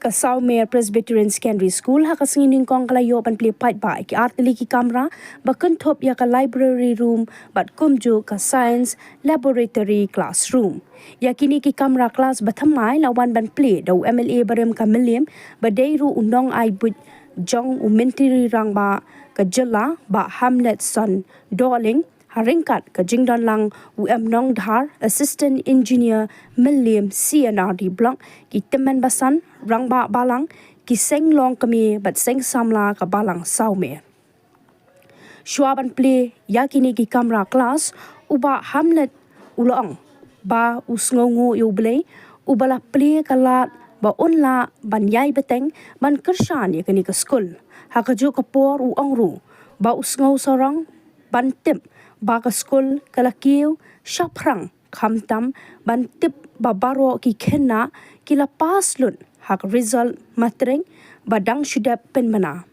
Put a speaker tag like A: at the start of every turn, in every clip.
A: Ka Sawmer Presbyterian Secondary School ha ka singin kong kalayo pan Plie ba ki artili ki kamra bakun thop ya ka library room bat kumju ka science laboratory classroom. Yakini ki kamra class bathamai lawan ban Plie dau MLA barem ka milim badairu undong ai but jong umentiri rangba ka jela Bah Hamlet son Darling haringkat ka jingdon lang nong dhar assistant engineer Milliam CNRD block ki teman basan rangba balang ki seng long kami bat seng samla ka balang Sawmer. Shuaban Plie yakini ki kamera kelas uba Hamlet ulong ba usngongo yuble ubala Plie kalat ba unla ban yai beteng ban kersan yakini ke skul hakaju kapor ongru ba usngau sorang ban tip ba ka skul kalakiu shaprang khamtam ban tip ba baro ki khenna kila paslun hak result matreng badang syudap penmana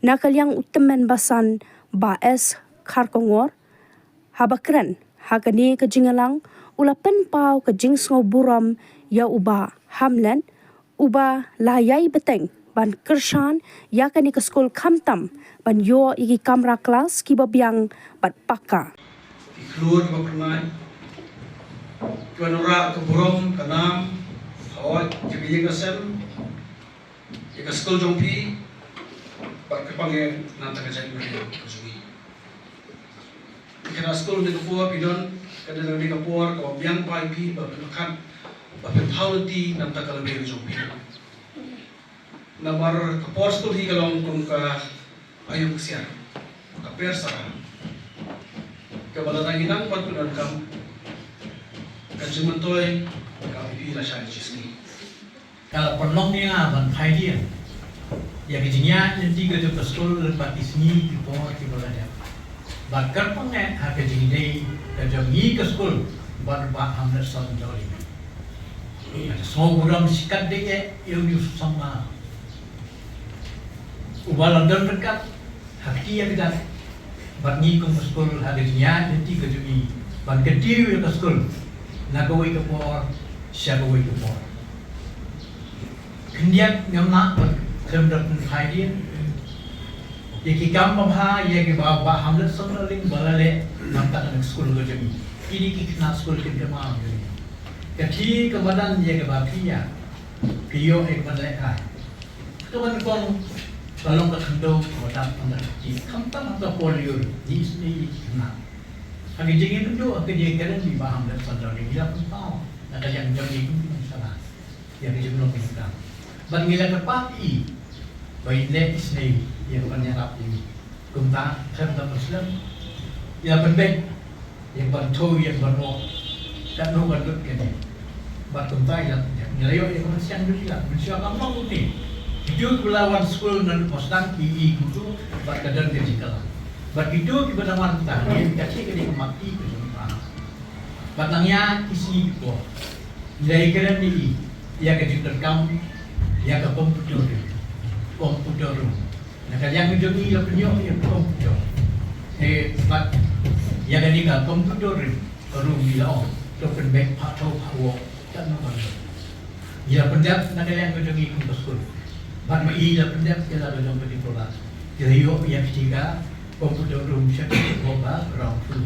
A: nakalyang utemen basan ba es kharkongor habakren hakani ke jingalang ula penpau ke jingsngo buram ya uba Hamlet uba layai beteng ban kersan yakani ke skul khamtam ban yo iki kamera kelas ki babiang bat paka
B: keluar ke pernai tuan ora ke buram kanam awak jadi kasem ke skul jompi bat kepange nanta ke jadi kesui kena skul de kapur pidon kada de kapur ke babiang pai pi ba kan ba penalty nanta ke lebih jompi nabar kapur skul hi kalong kung ka ayung siar ka persen ke balatanginang patunan kam ka jumentoy ka ipi la shan chisni
C: kalau perlong niya ban Plie dia ya kejinya nanti ke tu skul lepas isni di bawah di bawah bakar pengen ha kejini ke jami ke skul ban Bah Hamlet son joli ada semua orang sikat dia yang sama ubalan dan dekat hakki ya kita bat ni ke skul ha kejnya nanti ke jami ban ketiu ke skul nagawai ke por syagawai ke por kendiak ngamna kemdap Plie dia yaki kam bha yaki Bah Hamlet sonling balale nampak anak skul ke jami ini ki kena skul ke jama kati ke badan yaki ba pia pio ek balai ka to kan kong balong ke kendo wadah anak ki kamtam atau polio di sini kena hagi jengin tu ke dia keren di Bah Hamlet sonling dia pun tahu ada yang jami pun salah yang jemlong kita ban ngila ke papi baik le isni yang penyerap ini kumta kata muslim ya penting yang bantu yang bano kan no bandut kene bat kumta yang nyelayo yang siang dulu lah mensiap kamu ni hidup kulawan skul dan postan PE kudu bat kadan kejikalan bat hidup di badawan kita ni kacik kene mati ke semua batangnya isi ko nilai keren ni ya kejutan kamu ya ke komputer room. Nah yang menjadi yang punya komputer. But yang ini kan komputer room bila token bank atau power tak nampak. Ya pendap nak yang menjadi komputer school. But mai ya pendap kita dalam berdiri kelas. Jadi yo yang ketiga komputer room siapa coba round full.